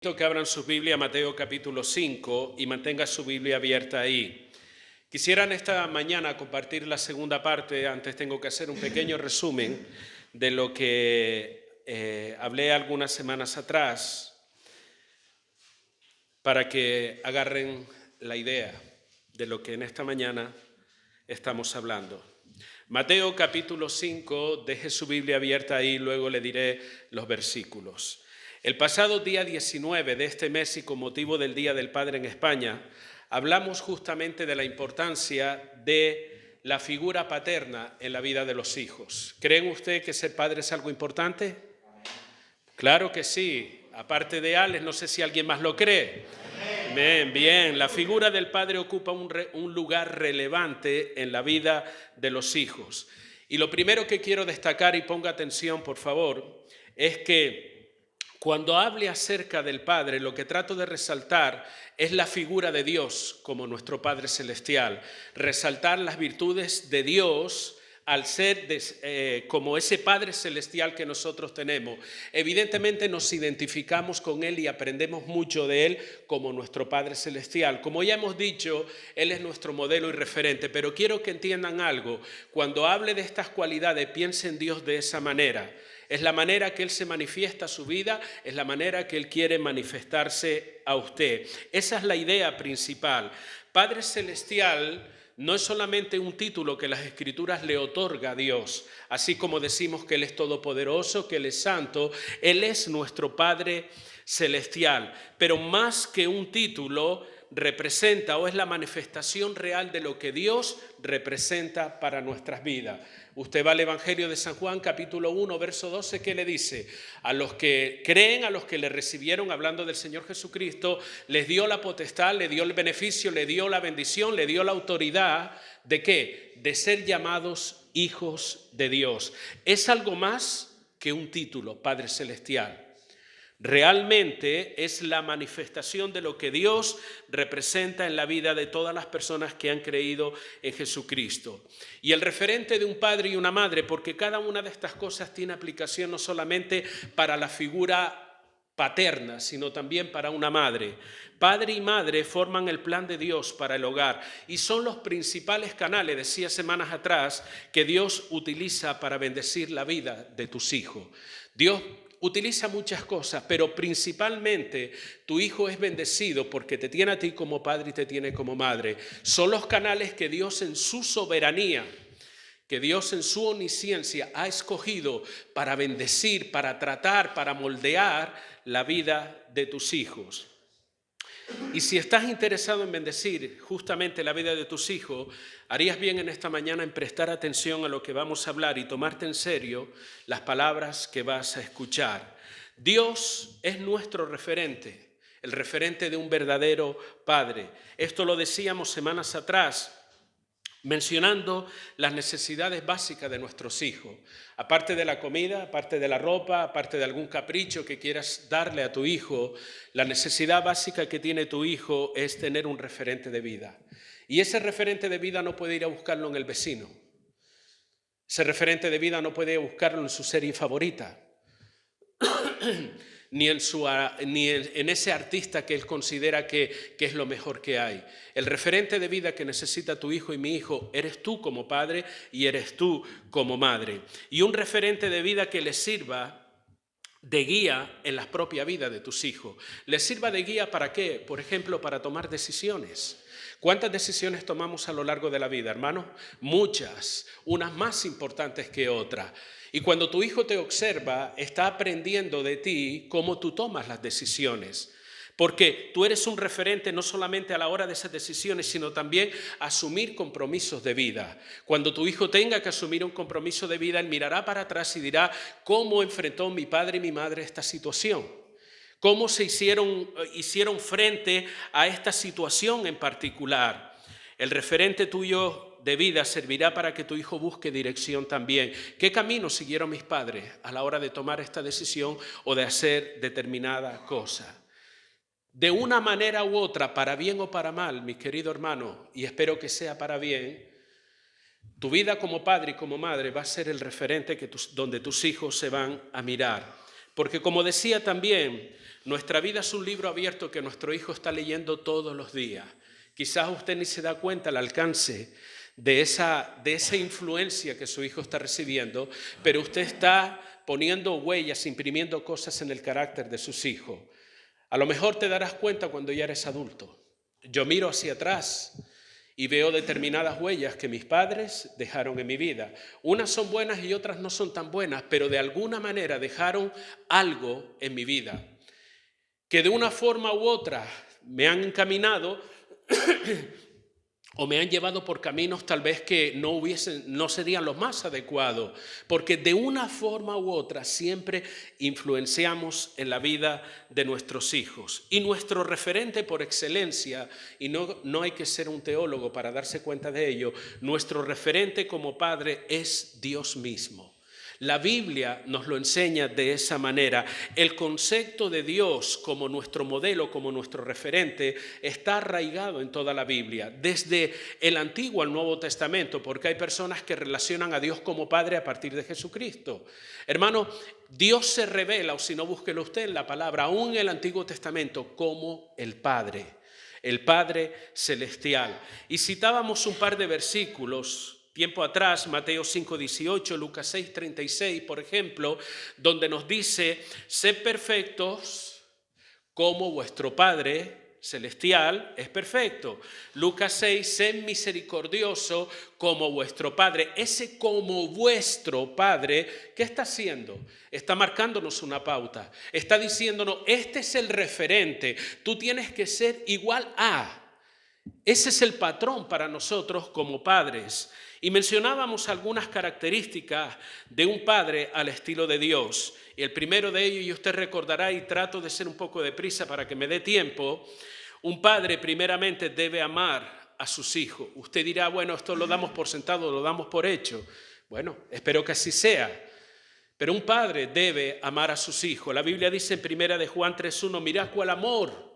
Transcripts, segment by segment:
Que abran su Biblia a Mateo capítulo 5 y mantenga su Biblia abierta ahí. Quisiera en esta mañana compartir la segunda parte. Antes tengo que hacer un pequeño resumen de lo que hablé algunas semanas atrás para que agarren la idea de lo que en esta mañana estamos hablando. Mateo capítulo 5, deje su Biblia abierta ahí, luego le diré los versículos. El pasado día 19 de este mes y con motivo del Día del Padre en España, hablamos justamente de la importancia de la figura paterna en la vida de los hijos. ¿Creen ustedes que ser padre es algo importante? Claro que sí. Aparte de Alex, no sé si alguien más lo cree. Bien. La figura del padre ocupa un lugar relevante en la vida de los hijos. Y lo primero que quiero destacar, y ponga atención por favor, es que cuando hable acerca del Padre, lo que trato de resaltar es la figura de Dios como nuestro Padre Celestial. Resaltar las virtudes de Dios al ser como ese Padre Celestial que nosotros tenemos. Evidentemente nos identificamos con Él y aprendemos mucho de Él como nuestro Padre Celestial. Como ya hemos dicho, Él es nuestro modelo y referente, pero quiero que entiendan algo. Cuando hable de estas cualidades, piense en Dios de esa manera. Es la manera que Él se manifiesta a su vida, es la manera que Él quiere manifestarse a usted. Esa es la idea principal. Padre Celestial no es solamente un título que las Escrituras le otorga a Dios, así como decimos que Él es todopoderoso, que Él es santo, Él es nuestro Padre Celestial. Pero más que un título, representa o es la manifestación real de lo que Dios representa para nuestras vidas. Usted va al Evangelio de San Juan, capítulo 1, verso 12, ¿qué le dice? A los que creen, a los que le recibieron, hablando del Señor Jesucristo, les dio la potestad, le dio el beneficio, le dio la bendición, le dio la autoridad, ¿de qué? De ser llamados hijos de Dios. Es algo más que un título, Padre Celestial. Realmente es la manifestación de lo que Dios representa en la vida de todas las personas que han creído en Jesucristo. Y el referente de un padre y una madre, porque cada una de estas cosas tiene aplicación no solamente para la figura paterna, sino también para una madre. Padre y madre forman el plan de Dios para el hogar y son los principales canales, decía semanas atrás, que Dios utiliza para bendecir la vida de tus hijos. Dios utiliza muchas cosas, pero principalmente tu hijo es bendecido porque te tiene a ti como padre y te tiene como madre. Son los canales que Dios en su soberanía, que Dios en su omnisciencia ha escogido para bendecir, para tratar, para moldear la vida de tus hijos. Y si estás interesado en bendecir justamente la vida de tus hijos, harías bien en esta mañana en prestar atención a lo que vamos a hablar y tomarte en serio las palabras que vas a escuchar. Dios es nuestro referente, el referente de un verdadero padre. Esto lo decíamos semanas atrás, mencionando las necesidades básicas de nuestros hijos. Aparte de la comida, aparte de la ropa, aparte de algún capricho que quieras darle a tu hijo, la necesidad básica que tiene tu hijo es tener un referente de vida. Y ese referente de vida no puede ir a buscarlo en el vecino. Ese referente de vida no puede buscarlo en su serie favorita, ni en ese artista que él considera que es lo mejor que hay. El referente de vida que necesita tu hijo y mi hijo eres tú como padre y eres tú como madre. Y un referente de vida que les sirva de guía en la propia vida de tus hijos. ¿Les sirva de guía para qué? Por ejemplo, para tomar decisiones. ¿Cuántas decisiones tomamos a lo largo de la vida, hermanos? Muchas, unas más importantes que otras. Y cuando tu hijo te observa, está aprendiendo de ti cómo tú tomas las decisiones. Porque tú eres un referente no solamente a la hora de esas decisiones, sino también asumir compromisos de vida. Cuando tu hijo tenga que asumir un compromiso de vida, él mirará para atrás y dirá, ¿cómo enfrentó mi padre y mi madre esta situación? ¿Cómo se hicieron frente a esta situación en particular? El referente tuyo de vida servirá para que tu hijo busque dirección también. ¿Qué camino siguieron mis padres a la hora de tomar esta decisión o de hacer determinada cosa? De una manera u otra, para bien o para mal, mi querido hermano, y espero que sea para bien, tu vida como padre y como madre va a ser el referente donde tus hijos se van a mirar. Porque como decía también, nuestra vida es un libro abierto que nuestro hijo está leyendo todos los días. Quizás usted ni se da cuenta el alcance de esa influencia que su hijo está recibiendo, pero usted está poniendo huellas, imprimiendo cosas en el carácter de sus hijos. A lo mejor te darás cuenta cuando ya eres adulto. Yo miro hacia atrás y veo determinadas huellas que mis padres dejaron en mi vida. Unas son buenas y otras no son tan buenas, pero de alguna manera dejaron algo en mi vida, que de una forma u otra me han encaminado o me han llevado por caminos tal vez que no serían los más adecuados, porque de una forma u otra siempre influenciamos en la vida de nuestros hijos. Y nuestro referente por excelencia, y no hay que ser un teólogo para darse cuenta de ello, nuestro referente como padre es Dios mismo. La Biblia nos lo enseña de esa manera. El concepto de Dios como nuestro modelo, como nuestro referente, está arraigado en toda la Biblia, desde el Antiguo al Nuevo Testamento, porque hay personas que relacionan a Dios como Padre a partir de Jesucristo. Hermano, Dios se revela, o si no, búsquelo usted en la palabra, aún en el Antiguo Testamento, como el Padre Celestial. Y citábamos un par de versículos tiempo atrás, Mateo 5:18, Lucas 6:36, por ejemplo, donde nos dice: sed perfectos como vuestro Padre Celestial es perfecto. Lucas 6, sed misericordioso como vuestro Padre. Ese como vuestro Padre, ¿qué está haciendo? Está marcándonos una pauta. Está diciéndonos, este es el referente. Tú tienes que ser igual a. Ese es el patrón para nosotros como padres. Y mencionábamos algunas características de un padre al estilo de Dios. Y el primero de ellos, y usted recordará, y trato de ser un poco deprisa para que me dé tiempo, un padre primeramente debe amar a sus hijos. Usted dirá, bueno, esto lo damos por sentado, lo damos por hecho. Bueno, espero que así sea. Pero un padre debe amar a sus hijos. La Biblia dice en 1 de Juan 3:1, mirad cuál amor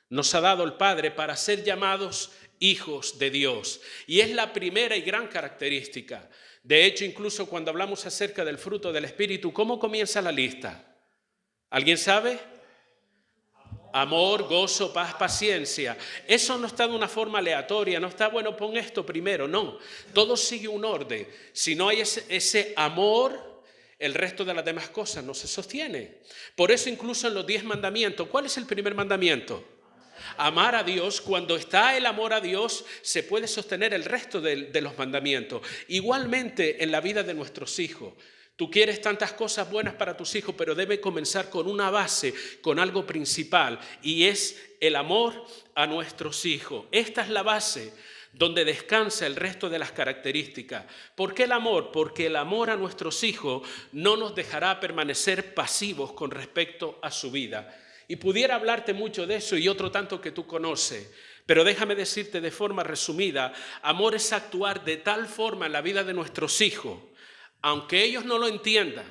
nos ha dado el Padre para ser llamados hijos de Dios. Y es la primera y gran característica. De hecho, incluso cuando hablamos acerca del fruto del Espíritu, ¿cómo comienza la lista? ¿Alguien sabe? Amor, gozo, paz, paciencia. Eso no está de una forma aleatoria, no está, bueno, pon esto primero, no. Todo sigue un orden. Si no hay ese amor, el resto de las demás cosas no se sostiene. Por eso incluso en los 10 mandamientos, ¿cuál es el primer mandamiento? Amar a Dios. Cuando está el amor a Dios, se puede sostener el resto de los mandamientos. Igualmente en la vida de nuestros hijos. Tú quieres tantas cosas buenas para tus hijos, pero debe comenzar con una base, con algo principal, y es el amor a nuestros hijos. Esta es la base donde descansa el resto de las características. ¿Por qué el amor? Porque el amor a nuestros hijos no nos dejará permanecer pasivos con respecto a su vida. Y pudiera hablarte mucho de eso y otro tanto que tú conoces, pero déjame decirte de forma resumida, amor es actuar de tal forma en la vida de nuestros hijos, aunque ellos no lo entiendan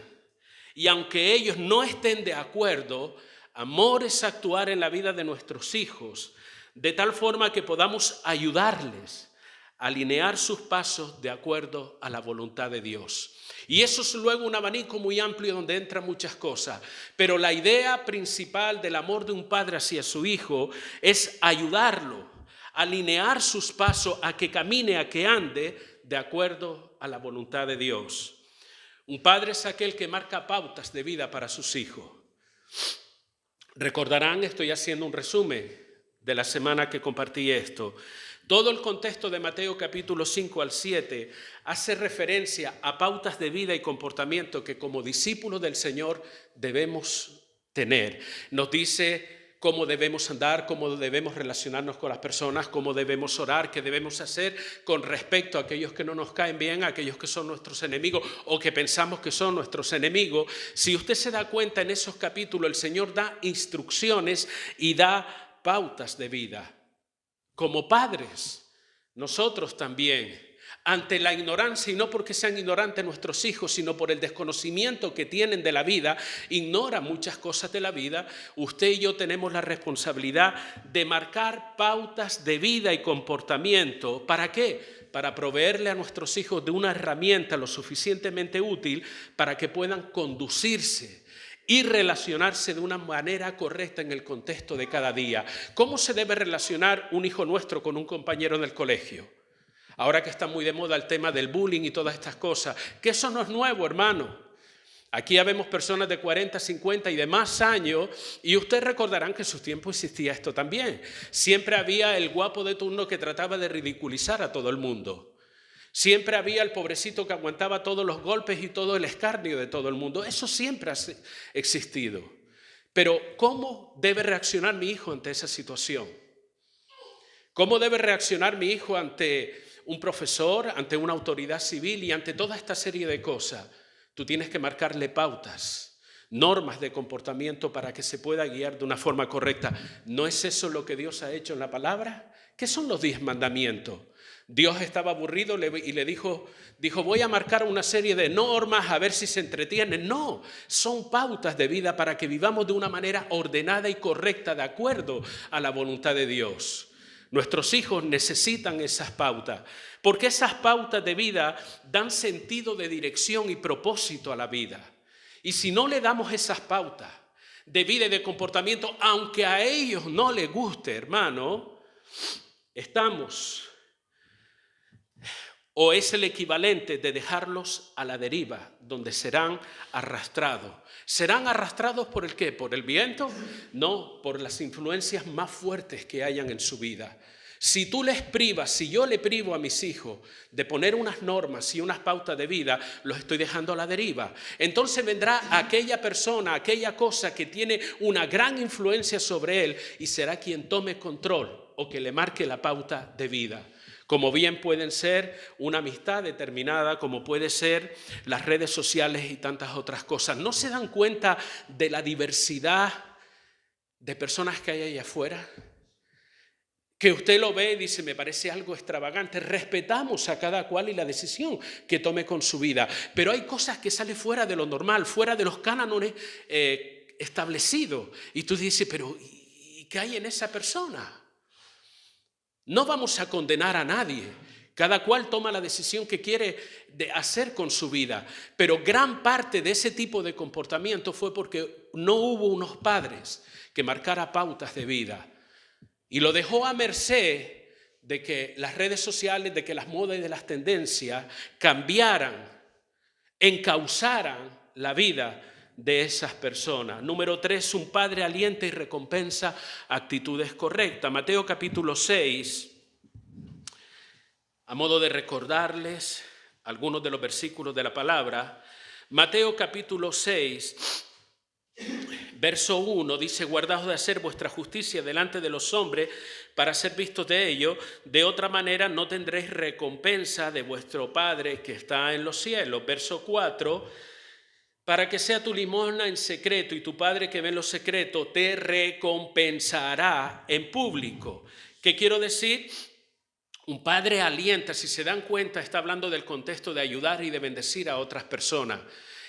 y aunque ellos no estén de acuerdo, amor es actuar en la vida de nuestros hijos de tal forma que podamos ayudarles a alinear sus pasos de acuerdo a la voluntad de Dios. Y eso es luego un abanico muy amplio donde entran muchas cosas. Pero la idea principal del amor de un padre hacia su hijo es ayudarlo a alinear sus pasos, a que camine, a que ande de acuerdo a la voluntad de Dios. Un padre es aquel que marca pautas de vida para sus hijos. Recordarán, estoy haciendo un resumen de la semana que compartí esto. Todo el contexto de Mateo capítulo 5 al 7 hace referencia a pautas de vida y comportamiento que como discípulos del Señor debemos tener. Nos dice cómo debemos andar, cómo debemos relacionarnos con las personas, cómo debemos orar, qué debemos hacer con respecto a aquellos que no nos caen bien, a aquellos que son nuestros enemigos o que pensamos que son nuestros enemigos. Si usted se da cuenta en esos capítulos, el Señor da instrucciones y da pautas de vida. Como padres, nosotros también, ante la ignorancia, y no porque sean ignorantes nuestros hijos, sino por el desconocimiento que tienen de la vida, ignoran muchas cosas de la vida, usted y yo tenemos la responsabilidad de marcar pautas de vida y comportamiento. ¿Para qué? Para proveerle a nuestros hijos de una herramienta lo suficientemente útil para que puedan conducirse y relacionarse de una manera correcta en el contexto de cada día. ¿Cómo se debe relacionar un hijo nuestro con un compañero en el colegio? Ahora que está muy de moda el tema del bullying y todas estas cosas, que eso no es nuevo, hermano. Aquí ya vemos personas de 40, 50 y de más años, y ustedes recordarán que en sus tiempos existía esto también. Siempre había el guapo de turno que trataba de ridiculizar a todo el mundo. Siempre había el pobrecito que aguantaba todos los golpes y todo el escarnio de todo el mundo. Eso siempre ha existido. Pero ¿cómo debe reaccionar mi hijo ante esa situación? ¿Cómo debe reaccionar mi hijo ante un profesor, ante una autoridad civil y ante toda esta serie de cosas? Tú tienes que marcarle pautas, normas de comportamiento para que se pueda guiar de una forma correcta. ¿No es eso lo que Dios ha hecho en la palabra? ¿Qué son los 10 mandamientos? Dios estaba aburrido y le dijo, voy a marcar una serie de normas a ver si se entretienen. No, son pautas de vida para que vivamos de una manera ordenada y correcta, de acuerdo a la voluntad de Dios. Nuestros hijos necesitan esas pautas, porque esas pautas de vida dan sentido de dirección y propósito a la vida. Y si no le damos esas pautas de vida y de comportamiento, aunque a ellos no les guste, hermano, o es el equivalente de dejarlos a la deriva, donde serán arrastrados. ¿Serán arrastrados por el qué? ¿Por el viento? No, por las influencias más fuertes que hayan en su vida. Si tú les privas, si yo le privo a mis hijos de poner unas normas y unas pautas de vida, los estoy dejando a la deriva. Entonces vendrá aquella persona, aquella cosa que tiene una gran influencia sobre él y será quien tome control o que le marque la pauta de vida. Como bien pueden ser una amistad determinada, como puede ser las redes sociales y tantas otras cosas. ¿No se dan cuenta de la diversidad de personas que hay allá afuera? Que usted lo ve y dice, me parece algo extravagante. Respetamos a cada cual y la decisión que tome con su vida. Pero hay cosas que salen fuera de lo normal, fuera de los cánones establecidos. Y tú dices, pero ¿y qué hay en esa persona? No vamos a condenar a nadie. Cada cual toma la decisión que quiere hacer con su vida. Pero gran parte de ese tipo de comportamiento fue porque no hubo unos padres que marcaran pautas de vida. Y lo dejó a merced de que las redes sociales, de que las modas y de las tendencias cambiaran, encauzaran la vida de esas personas. Número 3, un padre alienta y recompensa actitudes correctas. Mateo capítulo 6, a modo de recordarles algunos de los versículos de la palabra. Mateo capítulo 6, verso 1 dice, guardaos de hacer vuestra justicia delante de los hombres para ser vistos de ellos, de otra manera no tendréis recompensa de vuestro Padre que está en los cielos. Verso 4, para que sea tu limosna en secreto y tu Padre que ve en lo secreto te recompensará en público. ¿Qué quiero decir? Un padre alienta, si se dan cuenta, está hablando del contexto de ayudar y de bendecir a otras personas.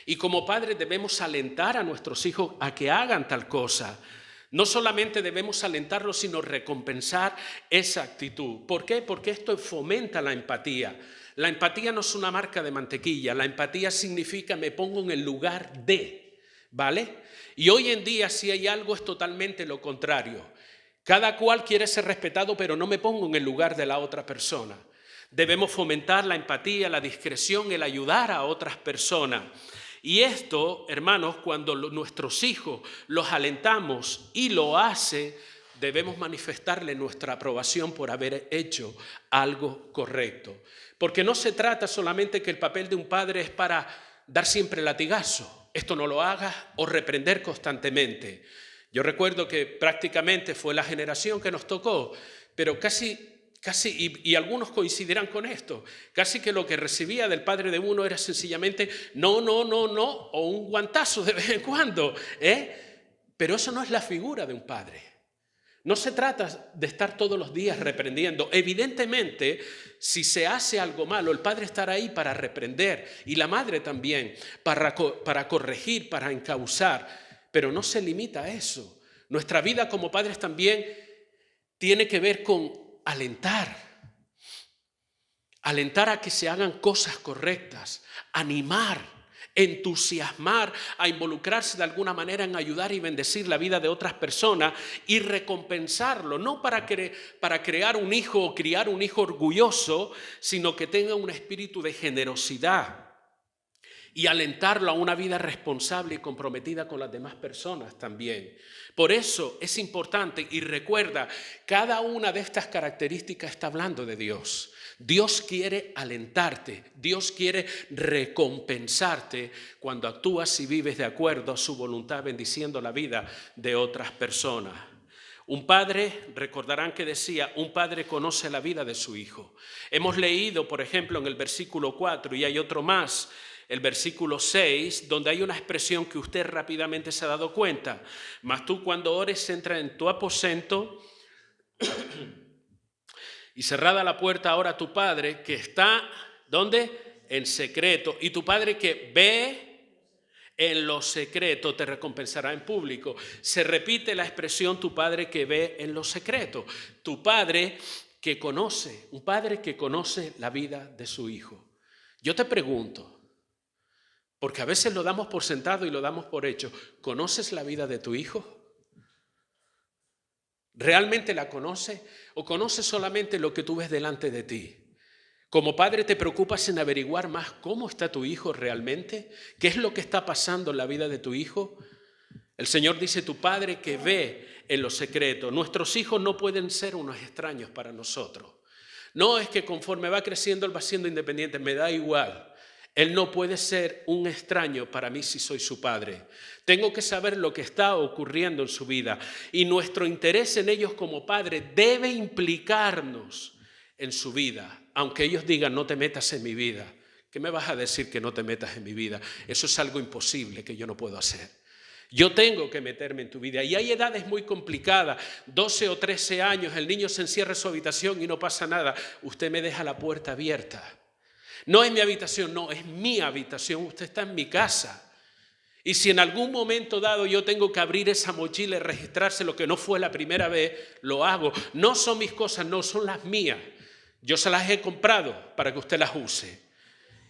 Y como padres debemos alentar a nuestros hijos a que hagan tal cosa. No solamente debemos alentarlos, sino recompensar esa actitud. ¿Por qué? Porque esto fomenta la empatía. La empatía no es una marca de mantequilla. La empatía significa me pongo en el lugar de, ¿vale? Y hoy en día si hay algo es totalmente lo contrario. Cada cual quiere ser respetado, pero no me pongo en el lugar de la otra persona. Debemos fomentar la empatía, la discreción, el ayudar a otras personas. Y esto, hermanos, cuando nuestros hijos los alentamos y lo hace, debemos manifestarle nuestra aprobación por haber hecho algo correcto. Porque no se trata solamente que el papel de un padre es para dar siempre latigazo, esto no lo hagas, o reprender constantemente. Yo recuerdo que prácticamente fue la generación que nos tocó, pero casi, y algunos coincidirán con esto, casi que lo que recibía del padre de uno era sencillamente no, o un guantazo de vez en cuando, Pero eso no es la figura de un padre. No se trata de estar todos los días reprendiendo. Evidentemente, si se hace algo malo, el padre estará ahí para reprender y la madre también, para corregir, para encauzar. Pero no se limita a eso. Nuestra vida como padres también tiene que ver con alentar a que se hagan cosas correctas, animar, entusiasmar, a involucrarse de alguna manera en ayudar y bendecir la vida de otras personas y recompensarlo, no para crear un hijo o criar un hijo orgulloso, sino que tenga un espíritu de generosidad y alentarlo a una vida responsable y comprometida con las demás personas también. Por eso es importante, y recuerda, cada una de estas características está hablando de Dios. Dios quiere alentarte, Dios quiere recompensarte cuando actúas y vives de acuerdo a su voluntad, bendiciendo la vida de otras personas. Un padre, recordarán que decía, un padre conoce la vida de su hijo. Hemos leído, por ejemplo, en el versículo 4, y hay otro más, el versículo 6, donde hay una expresión que usted rápidamente se ha dado cuenta. Mas tú cuando ores, entra en tu aposento y cerrada la puerta, ora a tu Padre que está, ¿dónde? En secreto. Y tu Padre que ve en lo secreto te recompensará en público. Se repite la expresión tu Padre que ve en lo secreto. Tu Padre que conoce, un Padre que conoce la vida de su hijo. Yo te pregunto, porque a veces lo damos por sentado y lo damos por hecho, ¿conoces la vida de tu hijo? ¿Realmente la conoces? ¿O conoces solamente lo que tú ves delante de ti? Como padre te preocupas en averiguar más cómo está tu hijo realmente, qué es lo que está pasando en la vida de tu hijo. El Señor dice, tu Padre que ve en lo secreto. Nuestros hijos no pueden ser unos extraños para nosotros. No es que conforme va creciendo él va siendo independiente, me da igual. Él no puede ser un extraño para mí si soy su padre. Tengo que saber lo que está ocurriendo en su vida y nuestro interés en ellos como padre debe implicarnos en su vida. Aunque ellos digan no te metas en mi vida. ¿Qué me vas a decir que no te metas en mi vida? Eso es algo imposible que yo no puedo hacer. Yo tengo que meterme en tu vida. Y hay edades muy complicadas, 12 o 13 años, el niño se encierra en su habitación y no pasa nada. Usted me deja la puerta abierta. No es mi habitación, no, es mi habitación. Usted está en mi casa. Y si en algún momento dado yo tengo que abrir esa mochila y registrarse lo que no fue la primera vez, lo hago. No son mis cosas, no, son las mías. Yo se las he comprado para que usted las use.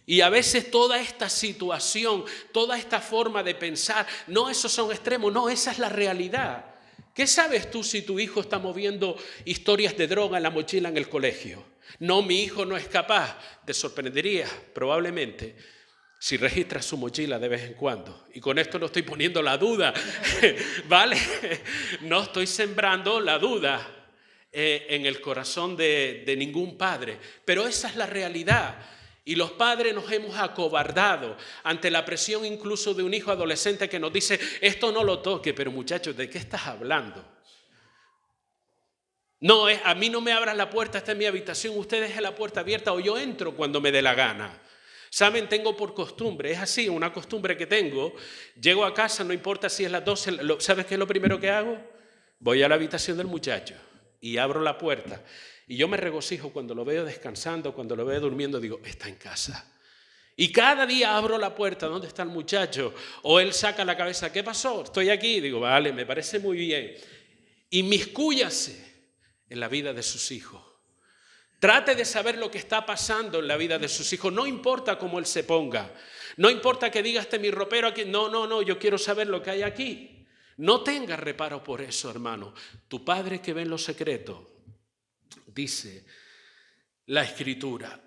Y a veces toda esta situación, toda esta forma de pensar, no, esos son extremos, no, esa es la realidad. ¿Qué sabes tú si tu hijo está moviendo historias de droga en la mochila en el colegio? No, mi hijo no es capaz. Te sorprendería probablemente si registras su mochila de vez en cuando. Y con esto no estoy poniendo la duda, ¿vale? No estoy sembrando la duda en el corazón de ningún padre. Pero esa es la realidad. Y los padres nos hemos acobardado ante la presión incluso de un hijo adolescente que nos dice, esto no lo toque, pero muchachos, ¿de qué estás hablando? No, a mí no me abras la puerta, esta es mi habitación, usted deje la puerta abierta o yo entro cuando me dé la gana. Saben, tengo por costumbre, es así, una costumbre que tengo, llego a casa, no importa si es las 12, ¿sabes qué es lo primero que hago? Voy a la habitación del muchacho y abro la puerta. Y yo me regocijo cuando lo veo descansando, cuando lo veo durmiendo, digo, está en casa. Y cada día abro la puerta, ¿dónde está el muchacho? O él saca la cabeza, ¿qué pasó? Estoy aquí, digo, vale, me parece muy bien. Inmiscúyase en la vida de sus hijos. Trate de saber lo que está pasando en la vida de sus hijos. No importa cómo él se ponga. No importa que diga, mi ropero aquí. No, yo quiero saber lo que hay aquí. No tengas reparo por eso, hermano. Tu Padre que ve en lo secreto, dice la Escritura,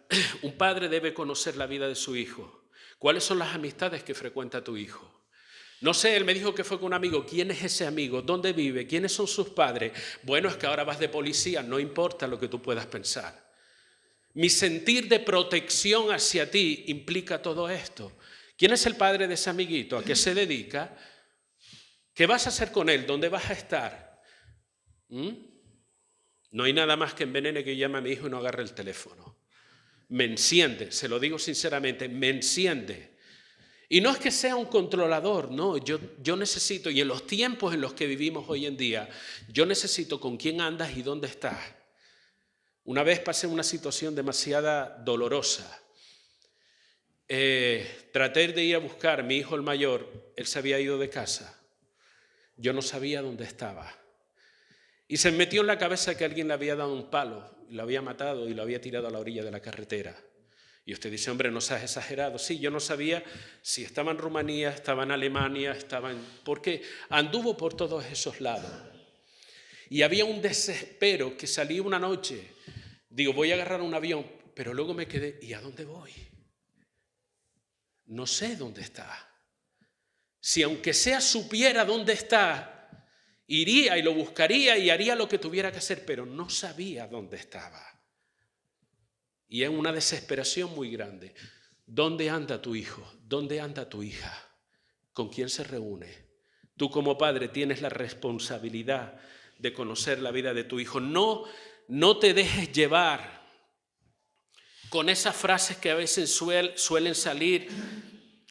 un padre debe conocer la vida de su hijo. ¿Cuáles son las amistades que frecuenta tu hijo? No sé, él me dijo que fue con un amigo. ¿Quién es ese amigo? ¿Dónde vive? ¿Quiénes son sus padres? Bueno, es que ahora vas de policía. No importa lo que tú puedas pensar. Mi sentir de protección hacia ti implica todo esto. ¿Quién es el padre de ese amiguito? ¿A qué se dedica? ¿Qué vas a hacer con él? ¿Dónde vas a estar? No hay nada más que envenene que llame a mi hijo y no agarre el teléfono. Me enciende, se lo digo sinceramente, me enciende. Y no es que sea un controlador, no, yo necesito, y en los tiempos en los que vivimos hoy en día, yo necesito con quién andas y dónde estás. Una vez pasé una situación demasiado dolorosa. Traté de ir a buscar a mi hijo el mayor, él se había ido de casa. Yo no sabía dónde estaba. Y se me metió en la cabeza que alguien le había dado un palo, lo había matado y lo había tirado a la orilla de la carretera. Y usted dice, hombre, no seas exagerado. Sí, yo no sabía si estaba en Rumanía, estaba en Alemania, porque anduvo por todos esos lados. Y había un desespero que salí una noche. Digo, voy a agarrar un avión, pero luego me quedé, ¿y a dónde voy? No sé dónde está. Si aunque sea supiera dónde está, iría y lo buscaría y haría lo que tuviera que hacer, pero no sabía dónde estaba. Y es una desesperación muy grande. ¿Dónde anda tu hijo? ¿Dónde anda tu hija? ¿Con quién se reúne? Tú como padre tienes la responsabilidad de conocer la vida de tu hijo. No te dejes llevar con esas frases que a veces suelen salir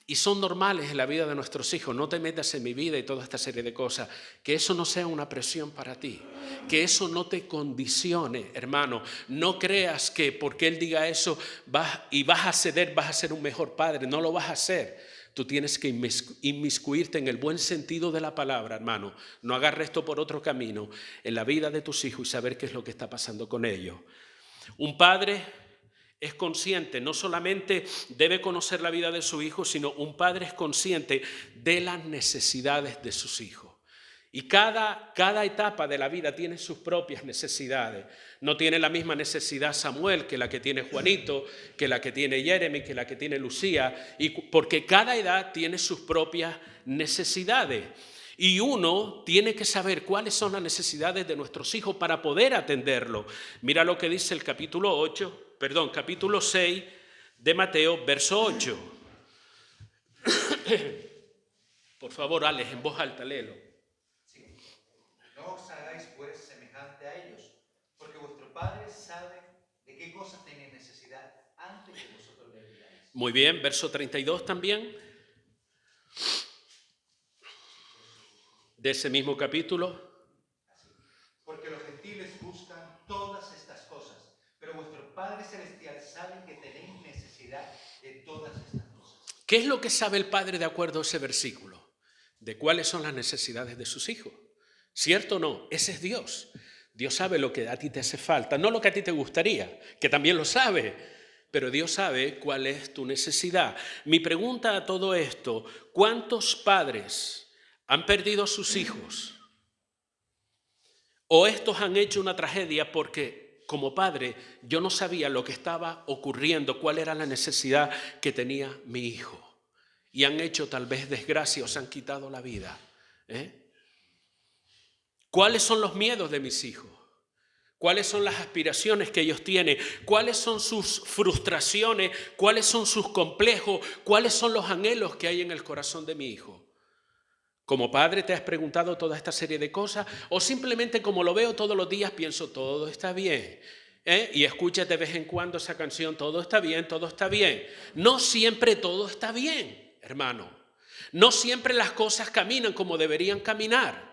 y son normales en la vida de nuestros hijos. No te metas en mi vida y toda esta serie de cosas. Que eso no sea una presión para ti. Que eso no te condicione, hermano. No creas que porque él diga eso vas a ceder, vas a ser un mejor padre. No lo vas a hacer. Tú tienes que inmiscuirte en el buen sentido de la palabra, hermano. No agarres esto por otro camino en la vida de tus hijos y saber qué es lo que está pasando con ellos. Un padre es consciente, no solamente debe conocer la vida de su hijo, sino un padre es consciente de las necesidades de sus hijos. Y cada etapa de la vida tiene sus propias necesidades. No tiene la misma necesidad Samuel que la que tiene Juanito, que la que tiene Jeremy, que la que tiene Lucía, porque cada edad tiene sus propias necesidades. Y uno tiene que saber cuáles son las necesidades de nuestros hijos para poder atenderlo. Mira lo que dice el capítulo 6 de Mateo, verso 8. Por favor, Alex, en voz alta, léelo. Sí. No os hagáis pues semejante a ellos, porque vuestro Padre sabe de qué cosas tenéis necesidad antes que vosotros le pidáis. Muy bien, verso 32 también. De ese mismo capítulo. Así. Porque los gentiles buscan todas estas cosas, pero vuestro Padre Celestial sabe que tenéis necesidad de todas estas cosas. ¿Qué es lo que sabe el Padre de acuerdo a ese versículo? De cuáles son las necesidades de sus hijos. ¿Cierto o no? Ese es Dios. Dios sabe lo que a ti te hace falta, no lo que a ti te gustaría, que también lo sabe, pero Dios sabe cuál es tu necesidad. Mi pregunta a todo esto, ¿cuántos padres han perdido a sus hijos? ¿O estos han hecho una tragedia porque como padre yo no sabía lo que estaba ocurriendo, cuál era la necesidad que tenía mi hijo? Y han hecho tal vez desgracia o se han quitado la vida. ¿Cuáles son los miedos de mis hijos? ¿Cuáles son las aspiraciones que ellos tienen? ¿Cuáles son sus frustraciones? ¿Cuáles son sus complejos? ¿Cuáles son los anhelos que hay en el corazón de mi hijo? Como padre te has preguntado toda esta serie de cosas o simplemente como lo veo todos los días pienso todo está bien. Y escuchas de vez en cuando esa canción, todo está bien, todo está bien. No siempre todo está bien, hermano. No siempre las cosas caminan como deberían caminar.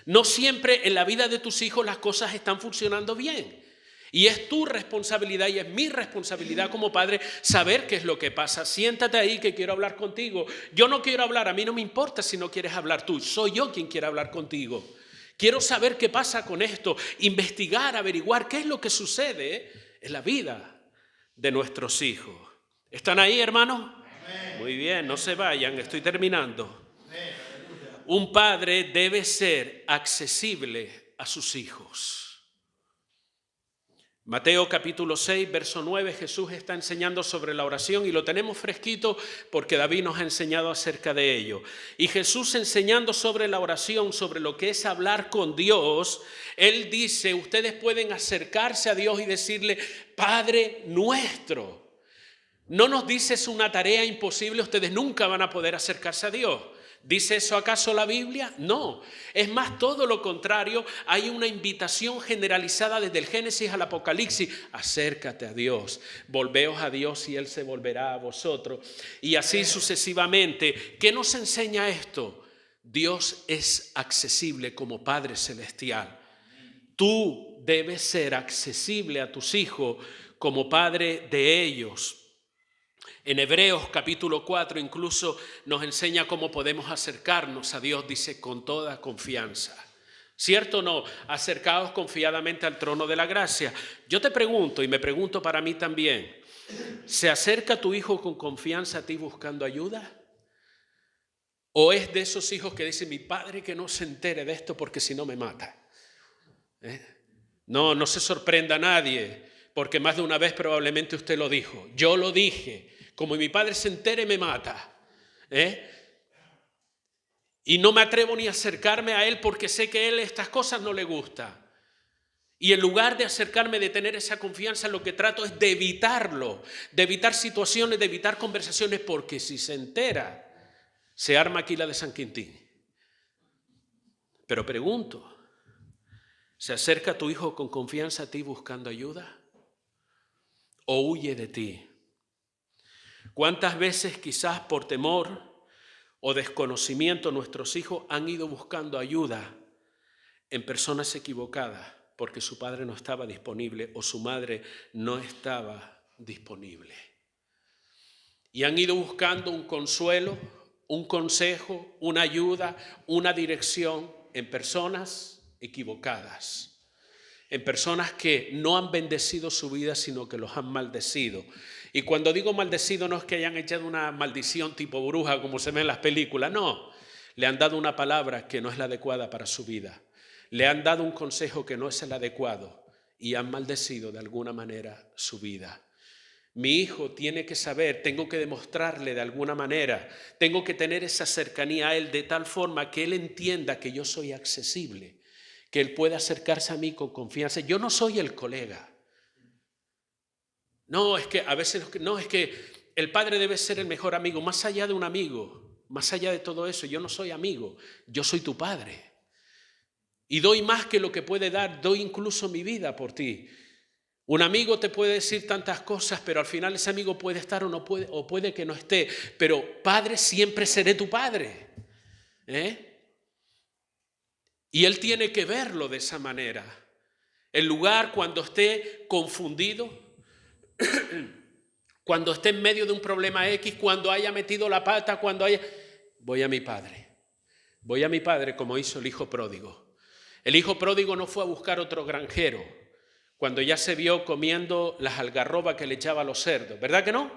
No siempre en la vida de tus hijos las cosas están funcionando bien. Y es tu responsabilidad y es mi responsabilidad como padre saber qué es lo que pasa. Siéntate ahí que quiero hablar contigo. Yo no quiero hablar, a mí no me importa si no quieres hablar tú. Soy yo quien quiere hablar contigo. Quiero saber qué pasa con esto, investigar, averiguar qué es lo que sucede en la vida de nuestros hijos. ¿Están ahí, hermanos? Muy bien, no se vayan, estoy terminando. Un padre debe ser accesible a sus hijos. Mateo capítulo 6, verso 9, Jesús está enseñando sobre la oración y lo tenemos fresquito porque David nos ha enseñado acerca de ello. Y Jesús enseñando sobre la oración, sobre lo que es hablar con Dios, Él dice, ustedes pueden acercarse a Dios y decirle, Padre nuestro. No nos dice es una tarea imposible, ustedes nunca van a poder acercarse a Dios. ¿Dice eso acaso la Biblia? No. Es más, todo lo contrario, hay una invitación generalizada desde el Génesis al Apocalipsis. Acércate a Dios, volveos a Dios y Él se volverá a vosotros. Y así sucesivamente. ¿Qué nos enseña esto? Dios es accesible como Padre Celestial. Tú debes ser accesible a tus hijos como padre de ellos. En Hebreos capítulo 4 incluso nos enseña cómo podemos acercarnos a Dios, dice, con toda confianza. ¿Cierto o no? Acercaos confiadamente al trono de la gracia. Yo te pregunto, y me pregunto para mí también, ¿se acerca tu hijo con confianza a ti buscando ayuda? ¿O es de esos hijos que dicen, mi padre que no se entere de esto porque si no me mata? No se sorprenda a nadie, porque más de una vez probablemente usted lo dijo. Yo lo dije, como mi padre se entere me mata. Y no me atrevo ni a acercarme a él porque sé que a él estas cosas no le gustan. Y en lugar de acercarme, de tener esa confianza, lo que trato es de evitarlo, de evitar situaciones, de evitar conversaciones, porque si se entera, se arma aquí la de San Quintín. Pero pregunto, ¿se acerca tu hijo con confianza a ti buscando ayuda? ¿O huye de ti? ¿Cuántas veces quizás por temor o desconocimiento nuestros hijos han ido buscando ayuda en personas equivocadas porque su padre no estaba disponible o su madre no estaba disponible? Y han ido buscando un consuelo, un consejo, una ayuda, una dirección en personas equivocadas. En personas que no han bendecido su vida, sino que los han maldecido. Y cuando digo maldecido no es que hayan echado una maldición tipo bruja como se ve en las películas, no. Le han dado una palabra que no es la adecuada para su vida. Le han dado un consejo que no es el adecuado y han maldecido de alguna manera su vida. Mi hijo tiene que saber, tengo que demostrarle de alguna manera, tengo que tener esa cercanía a él de tal forma que él entienda que yo soy accesible, que él pueda acercarse a mí con confianza. Yo no soy el colega. No, es que a veces, no, es que el padre debe ser el mejor amigo, más allá de un amigo, más allá de todo eso, yo no soy amigo, yo soy tu padre. Y doy más que lo que puede dar, doy incluso mi vida por ti. Un amigo te puede decir tantas cosas, pero al final ese amigo puede estar o puede que no esté. Pero padre, siempre seré tu padre. Y él tiene que verlo de esa manera. En lugar cuando esté confundido, cuando esté en medio de un problema X, cuando haya metido la pata, voy a mi padre. Voy a mi padre como hizo el hijo pródigo. El hijo pródigo no fue a buscar otro granjero cuando ya se vio comiendo las algarrobas que le echaba a los cerdos, ¿verdad que no?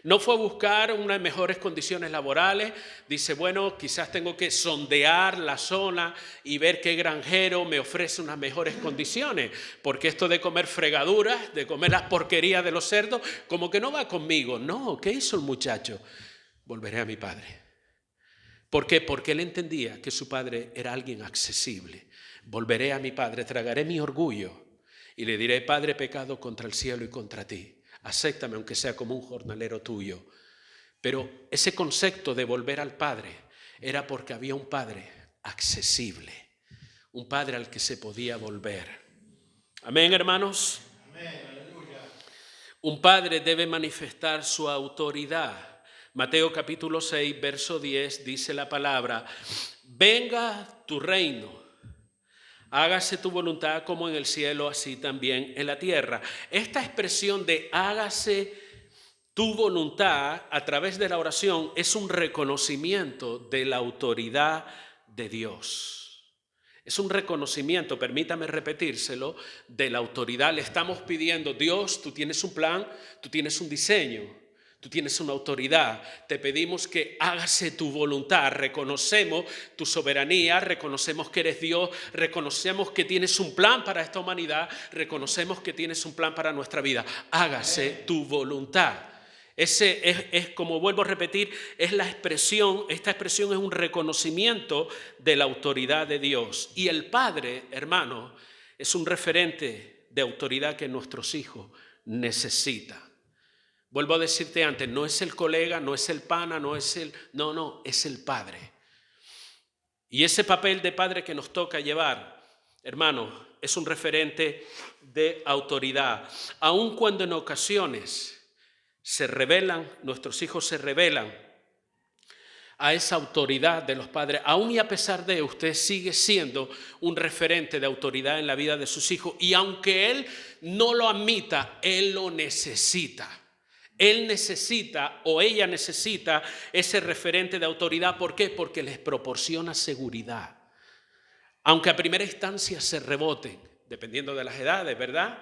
No fue a buscar unas mejores condiciones laborales. Dice, bueno, quizás tengo que sondear la zona y ver qué granjero me ofrece unas mejores condiciones, porque esto de comer fregaduras, de comer las porquerías de los cerdos, como que no va conmigo. No, ¿qué hizo el muchacho? Volveré a mi padre. ¿Por qué? Porque él entendía que su padre era alguien accesible. Volveré a mi padre, tragaré mi orgullo y le diré, Padre, he pecado contra el cielo y contra ti. Acéptame aunque sea como un jornalero tuyo. Pero ese concepto de volver al Padre era porque había un Padre accesible, un Padre al que se podía volver. Amén, hermanos. Amén, aleluya. Un Padre debe manifestar su autoridad. Mateo capítulo 6, verso 10 dice la palabra, venga tu reino. Hágase tu voluntad como en el cielo, así también en la tierra. Esta expresión de hágase tu voluntad a través de la oración es un reconocimiento de la autoridad de Dios. Es un reconocimiento, permítame repetírselo, de la autoridad. Le estamos pidiendo, Dios, tú tienes un plan, tú tienes un diseño. Tú tienes una autoridad, te pedimos que hágase tu voluntad, reconocemos tu soberanía, reconocemos que eres Dios, reconocemos que tienes un plan para esta humanidad, reconocemos que tienes un plan para nuestra vida, hágase tu voluntad. Ese es como vuelvo a repetir, es la expresión, esta expresión es un reconocimiento de la autoridad de Dios. Y el Padre, hermano, es un referente de autoridad que nuestros hijos necesitan. Vuelvo a decirte antes, no es el colega, no es el pana, no, es el Padre. Y ese papel de padre que nos toca llevar, hermano, es un referente de autoridad. Aun cuando en ocasiones nuestros hijos se rebelan a esa autoridad de los padres, aun y a pesar de usted sigue siendo un referente de autoridad en la vida de sus hijos. Y aunque él no lo admita, él lo necesita. Él necesita o ella necesita ese referente de autoridad. ¿Por qué? Porque les proporciona seguridad. aunque a primera instancia se reboten, dependiendo de las edades, ¿verdad?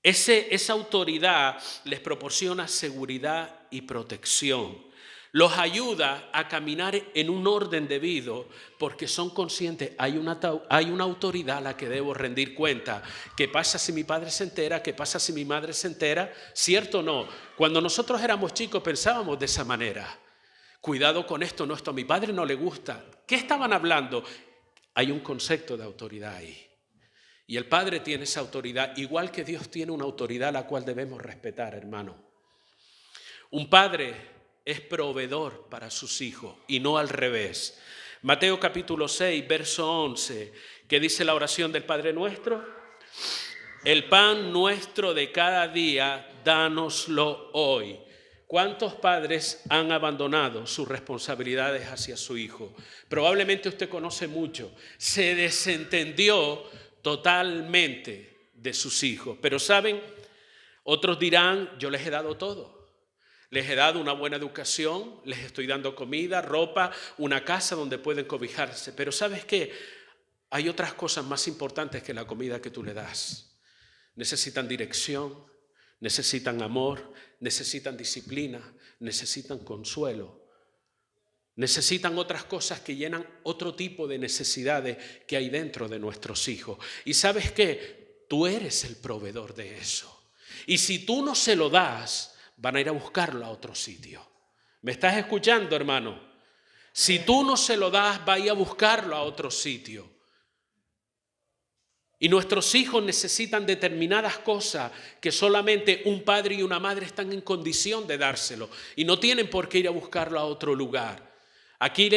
Esa autoridad les proporciona seguridad y protección. Los ayuda a caminar en un orden debido porque son conscientes, hay una autoridad a la que debo rendir cuenta. ¿Qué pasa si mi padre se entera? ¿Qué pasa si mi madre se entera? ¿Cierto o no? Cuando nosotros éramos chicos pensábamos de esa manera. Cuidado con esto, no, esto a mi padre no le gusta. ¿Qué estaban hablando? Hay un concepto de autoridad ahí. Y el Padre tiene esa autoridad, igual que Dios tiene una autoridad a la cual debemos respetar, hermano. Un padre es proveedor para sus hijos y no al revés. Mateo capítulo 6, verso 11, ¿qué dice la oración del Padre nuestro? El pan nuestro de cada día, dánoslo hoy. ¿Cuántos padres han abandonado sus responsabilidades hacia su hijo? Probablemente usted conoce mucho. Se desentendió totalmente de sus hijos. Pero ¿saben? Otros dirán, yo les he dado todo. Les he dado una buena educación, les estoy dando comida, ropa, una casa donde pueden cobijarse. Pero ¿sabes qué? Hay otras cosas más importantes que la comida que tú le das. Necesitan dirección, necesitan amor, necesitan disciplina, necesitan consuelo. Necesitan otras cosas que llenan otro tipo de necesidades que hay dentro de nuestros hijos. ¿Y sabes qué? Tú eres el proveedor de eso. Y si tú no se lo das, van a ir a buscarlo a otro sitio. ¿Me estás escuchando, hermano? Si tú no se lo das, va a ir a buscarlo a otro sitio. Y nuestros hijos necesitan determinadas cosas que solamente un padre y una madre están en condición de dárselo. Y no tienen por qué ir a buscarlo a otro lugar. Aquí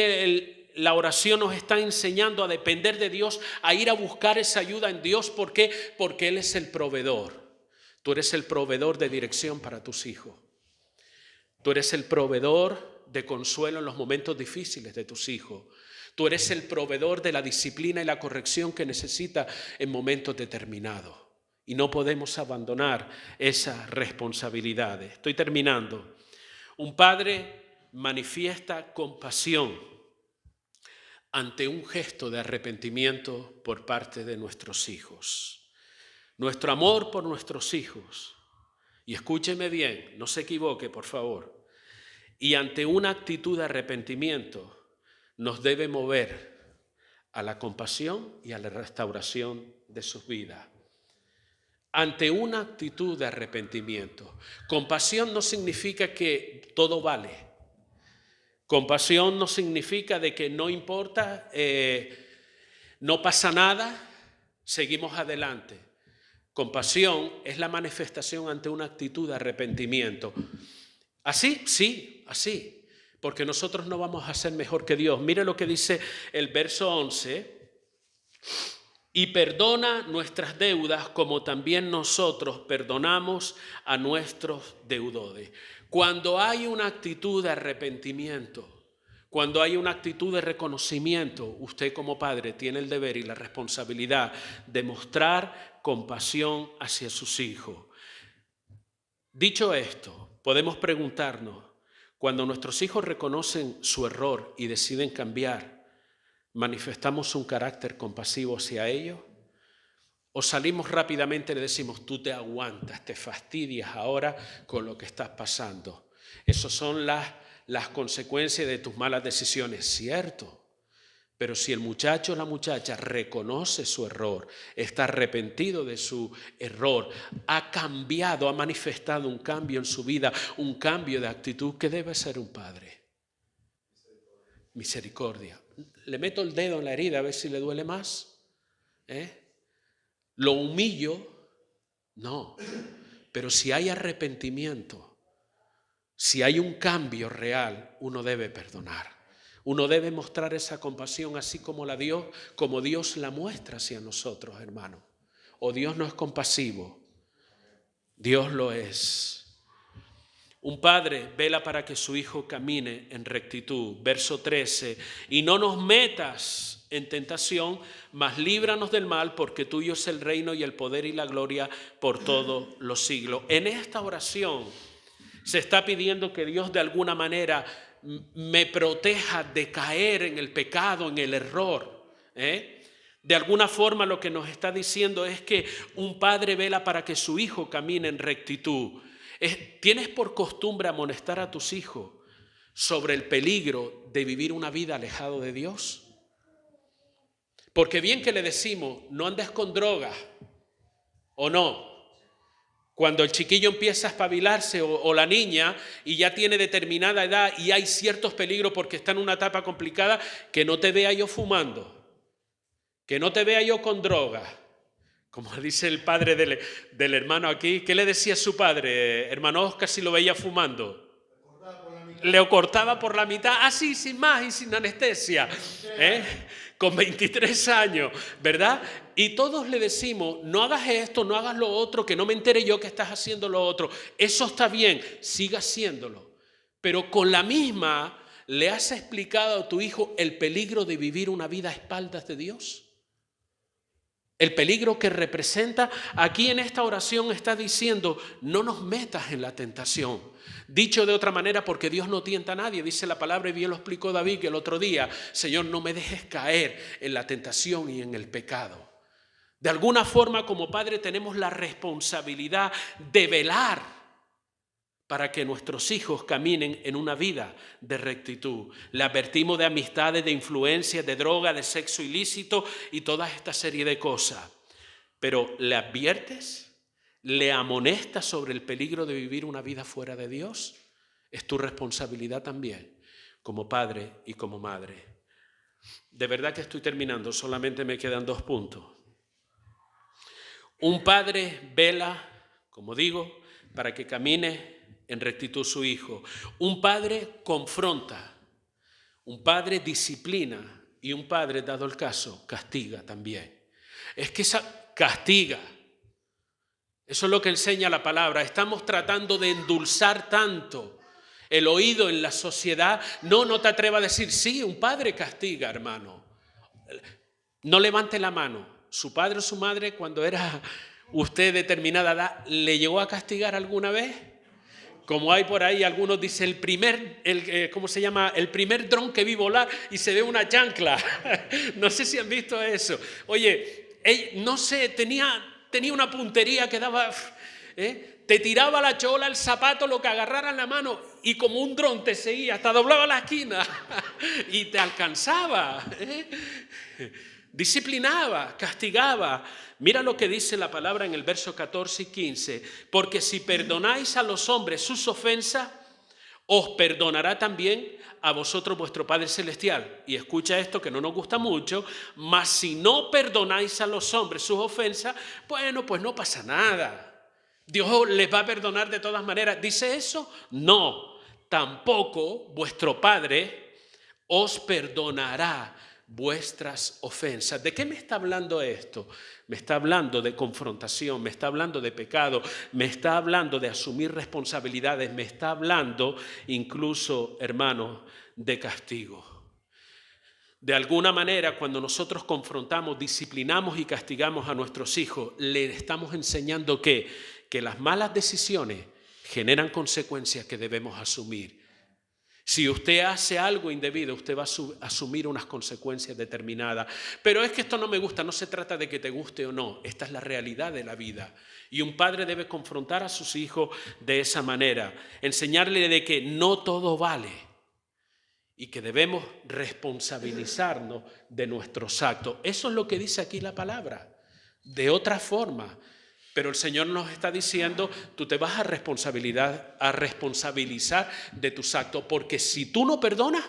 la oración nos está enseñando a depender de Dios, a ir a buscar esa ayuda en Dios. ¿Por qué? Porque Él es el proveedor. Tú eres el proveedor de dirección para tus hijos. Tú eres el proveedor de consuelo en los momentos difíciles de tus hijos. Tú eres el proveedor de la disciplina y la corrección que necesita en momentos determinados. Y no podemos abandonar esas responsabilidades. Estoy terminando. Un padre manifiesta compasión ante un gesto de arrepentimiento por parte de nuestros hijos. Nuestro amor por nuestros hijos, y escúcheme bien, no se equivoque por favor, y ante una actitud de arrepentimiento nos debe mover a la compasión y a la restauración de sus vidas. Ante una actitud de arrepentimiento. Compasión no significa que todo vale. Compasión no significa de que no importa, no pasa nada, seguimos adelante. Compasión es la manifestación ante una actitud de arrepentimiento. ¿Así? Sí, así. Porque nosotros no vamos a ser mejor que Dios. Mire lo que dice el verso 11. Y perdona nuestras deudas como también nosotros perdonamos a nuestros deudores. Cuando hay una actitud de arrepentimiento, cuando hay una actitud de reconocimiento, usted como padre tiene el deber y la responsabilidad de mostrar compasión hacia sus hijos. Dicho esto, podemos preguntarnos, cuando nuestros hijos reconocen su error y deciden cambiar, ¿manifestamos un carácter compasivo hacia ellos? ¿O salimos rápidamente y le decimos, tú te aguantas, te fastidias ahora con lo que estás pasando? Esas son las consecuencias de tus malas decisiones, cierto. Pero si el muchacho o la muchacha reconoce su error, está arrepentido de su error, ha cambiado, ha manifestado un cambio en su vida, un cambio de actitud, ¿qué debe ser un padre? Misericordia. Le meto el dedo en la herida a ver si le duele más. ¿Lo humillo? No. Pero si hay arrepentimiento, si hay un cambio real, uno debe perdonar. Uno debe mostrar esa compasión así como Dios la muestra hacia nosotros, hermano. O Dios no es compasivo, Dios lo es. Un padre vela para que su hijo camine en rectitud. Verso 13, y no nos metas en tentación, mas líbranos del mal, porque tuyo es el reino y el poder y la gloria por todos los siglos. En esta oración se está pidiendo que Dios de alguna manera me proteja de caer en el pecado, en el error. De alguna forma lo que nos está diciendo es que un padre vela para que su hijo camine en rectitud. ¿Tienes por costumbre amonestar a tus hijos sobre el peligro de vivir una vida alejado de Dios? Porque bien que le decimos, no andes con drogas, ¿o no? Cuando el chiquillo empieza a espabilarse o la niña y ya tiene determinada edad y hay ciertos peligros porque está en una etapa complicada, que no te vea yo fumando, que no te vea yo con drogas. Como dice el padre del hermano aquí, ¿qué le decía su padre? Hermano Oscar, si lo veía fumando. Le cortaba por la mitad, así, sin más y sin anestesia, con 23 años, ¿verdad? Y todos le decimos, no hagas esto, no hagas lo otro, que no me entere yo que estás haciendo lo otro. Eso está bien, siga haciéndolo. Pero con la misma, ¿le has explicado a tu hijo el peligro de vivir una vida a espaldas de Dios? El peligro que representa. Aquí en esta oración está diciendo, no nos metas en la tentación. Dicho de otra manera, porque Dios no tienta a nadie, dice la palabra, y bien lo explicó David el otro día, Señor, no me dejes caer en la tentación y en el pecado. De alguna forma, como padre, tenemos la responsabilidad de velar para que nuestros hijos caminen en una vida de rectitud. Le advertimos de amistades, de influencias, de droga, de sexo ilícito y toda esta serie de cosas. Pero ¿le adviertes? ¿Le amonestas sobre el peligro de vivir una vida fuera de Dios? Es tu responsabilidad también, como padre y como madre. De verdad que estoy terminando, solamente me quedan 2 puntos. Un padre vela, como digo, para que camine en rectitud su hijo. Un padre confronta, un padre disciplina y un padre, dado el caso, castiga también. Es que castiga. Eso es lo que enseña la palabra. Estamos tratando de endulzar tanto el oído en la sociedad. No te atrevas a decir, sí, un padre castiga, hermano. No levante la mano. ¿Su padre o su madre, cuando era usted de determinada edad, le llegó a castigar alguna vez? Como hay por ahí, algunos dicen, ¿cómo se llama? El primer dron que vi volar y se ve una chancla. No sé si han visto eso. Oye, no sé, tenía una puntería que daba... Te tiraba la chola, el zapato, lo que agarrara en la mano y como un dron te seguía, hasta doblaba la esquina y te alcanzaba. Disciplinaba, castigaba. Mira lo que dice la palabra en el verso 14 y 15. Porque si perdonáis a los hombres sus ofensas, os perdonará también a vosotros vuestro Padre Celestial. Y escucha esto que no nos gusta mucho. Mas si no perdonáis a los hombres sus ofensas, bueno, pues no pasa nada. Dios les va a perdonar de todas maneras. ¿Dice eso? No. Tampoco vuestro Padre os perdonará vuestras ofensas. ¿De qué me está hablando esto? Me está hablando de confrontación, me está hablando de pecado, me está hablando de asumir responsabilidades, me está hablando incluso, hermanos, de castigo. De alguna manera, cuando nosotros confrontamos, disciplinamos y castigamos a nuestros hijos, le estamos enseñando que las malas decisiones generan consecuencias que debemos asumir. Si usted hace algo indebido, usted va a asumir unas consecuencias determinadas. Pero es que esto no me gusta, no se trata de que te guste o no. Esta es la realidad de la vida. Y un padre debe confrontar a sus hijos de esa manera. Enseñarle de que no todo vale y que debemos responsabilizarnos de nuestros actos. Eso es lo que dice aquí la palabra. De otra forma. Pero el Señor nos está diciendo, tú te vas a responsabilizar de tus actos, porque si tú no perdonas,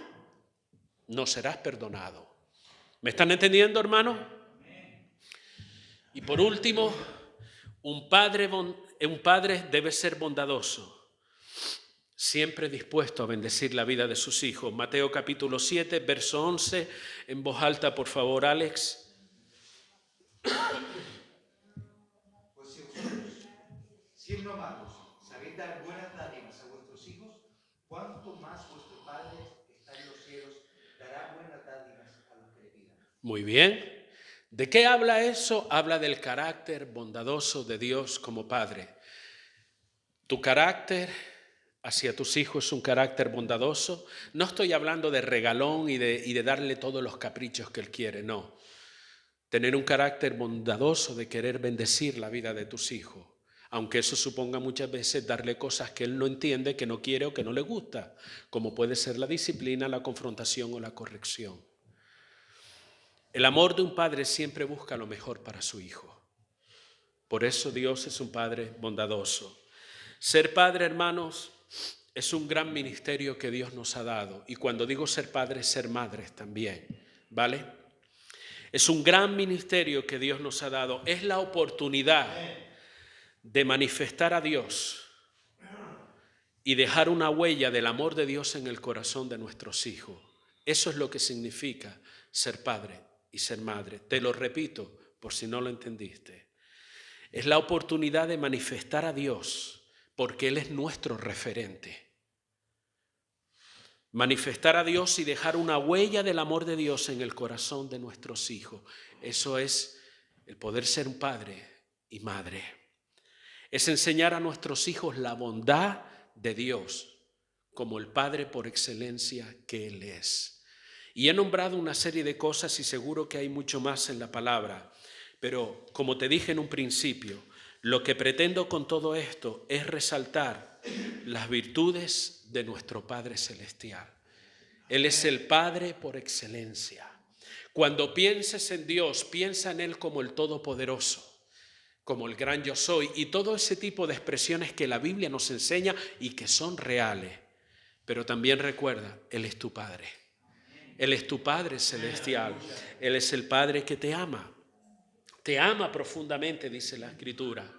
no serás perdonado. ¿Me están entendiendo, hermano? Y por último, un padre debe ser bondadoso, siempre dispuesto a bendecir la vida de sus hijos. Mateo capítulo 7, verso 11, en voz alta, por favor, Alex. Siendo malos, sabéis dar buenas dádivas a vuestros hijos, ¿cuánto más vuestro Padre que está en los cielos dará buenas dádivas a los que le pidan? Muy bien. ¿De qué habla eso? Habla del carácter bondadoso de Dios como Padre. Tu carácter hacia tus hijos es un carácter bondadoso. No estoy hablando de regalón y de darle todos los caprichos que él quiere, no. Tener un carácter bondadoso de querer bendecir la vida de tus hijos, aunque eso suponga muchas veces darle cosas que él no entiende, que no quiere o que no le gusta, como puede ser la disciplina, la confrontación o la corrección. El amor de un padre siempre busca lo mejor para su hijo. Por eso Dios es un Padre bondadoso. Ser padre, hermanos, es un gran ministerio que Dios nos ha dado. Y cuando digo ser padres, ser madres también, ¿vale? Es un gran ministerio que Dios nos ha dado. Es la oportunidad de manifestar a Dios y dejar una huella del amor de Dios en el corazón de nuestros hijos. Eso es lo que significa ser padre y ser madre. Te lo repito por si no lo entendiste. Es la oportunidad de manifestar a Dios porque Él es nuestro referente. Manifestar a Dios y dejar una huella del amor de Dios en el corazón de nuestros hijos. Eso es el poder ser un padre y madre. Es enseñar a nuestros hijos la bondad de Dios como el Padre por excelencia que Él es. Y he nombrado una serie de cosas y seguro que hay mucho más en la palabra. Pero como te dije en un principio, lo que pretendo con todo esto es resaltar las virtudes de nuestro Padre Celestial. Él es el Padre por excelencia. Cuando pienses en Dios, piensa en Él como el Todopoderoso, como el gran yo soy y todo ese tipo de expresiones que la Biblia nos enseña y que son reales. Pero también recuerda, Él es tu Padre. Él es tu Padre Celestial. Él es el Padre que te ama. Te ama profundamente, dice la Escritura.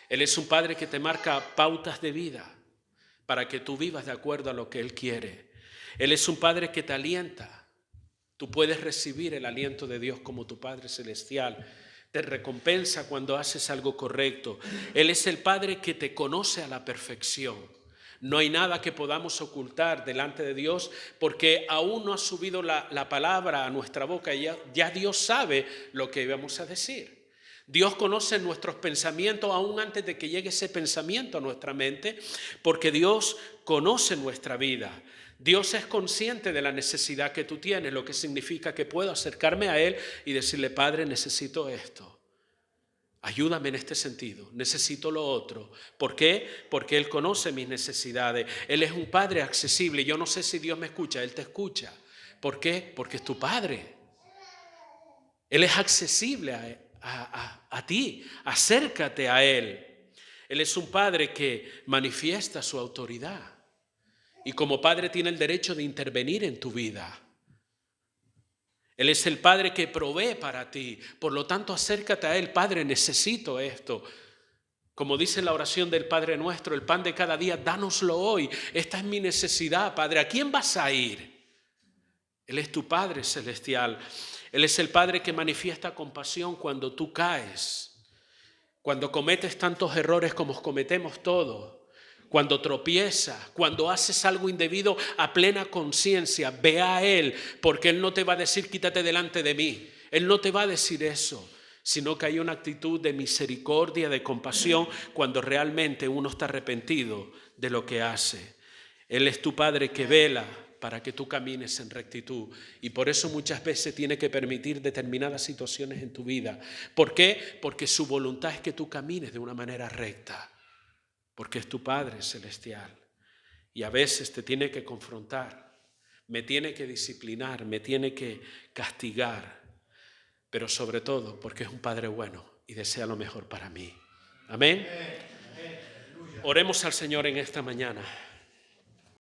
Él es un Padre que te marca pautas de vida para que tú vivas de acuerdo a lo que Él quiere. Él es un Padre que te alienta. Tú puedes recibir el aliento de Dios como tu Padre Celestial. Te recompensa cuando haces algo correcto. Él es el Padre que te conoce a la perfección. No hay nada que podamos ocultar delante de Dios porque aún no ha subido la palabra a nuestra boca y ya Dios sabe lo que íbamos a decir. Dios conoce nuestros pensamientos aún antes de que llegue ese pensamiento a nuestra mente, porque Dios conoce nuestra vida. Dios es consciente de la necesidad que tú tienes, lo que significa que puedo acercarme a Él y decirle, Padre, necesito esto. Ayúdame en este sentido, necesito lo otro. ¿Por qué? Porque Él conoce mis necesidades. Él es un Padre accesible. Yo no sé si Dios me escucha, Él te escucha. ¿Por qué? Porque es tu Padre. Él es accesible a ti. Acércate a Él. Él es un Padre que manifiesta su autoridad. Y como Padre tiene el derecho de intervenir en tu vida. Él es el Padre que provee para ti. Por lo tanto, acércate a Él. Padre, necesito esto. Como dice la oración del Padre nuestro, el pan de cada día, dánoslo hoy. Esta es mi necesidad, Padre. ¿A quién vas a ir? Él es tu Padre celestial. Él es el Padre que manifiesta compasión cuando tú caes. Cuando cometes tantos errores como cometemos todos. Cuando tropiezas, cuando haces algo indebido a plena conciencia, ve a Él, porque Él no te va a decir quítate delante de mí. Él no te va a decir eso, sino que hay una actitud de misericordia, de compasión, cuando realmente uno está arrepentido de lo que hace. Él es tu Padre que vela para que tú camines en rectitud. Y por eso muchas veces tiene que permitir determinadas situaciones en tu vida. ¿Por qué? Porque su voluntad es que tú camines de una manera recta. Porque es tu Padre celestial y a veces te tiene que confrontar, me tiene que disciplinar, me tiene que castigar, pero sobre todo porque es un Padre bueno y desea lo mejor para mí. Amén. Oremos al Señor en esta mañana.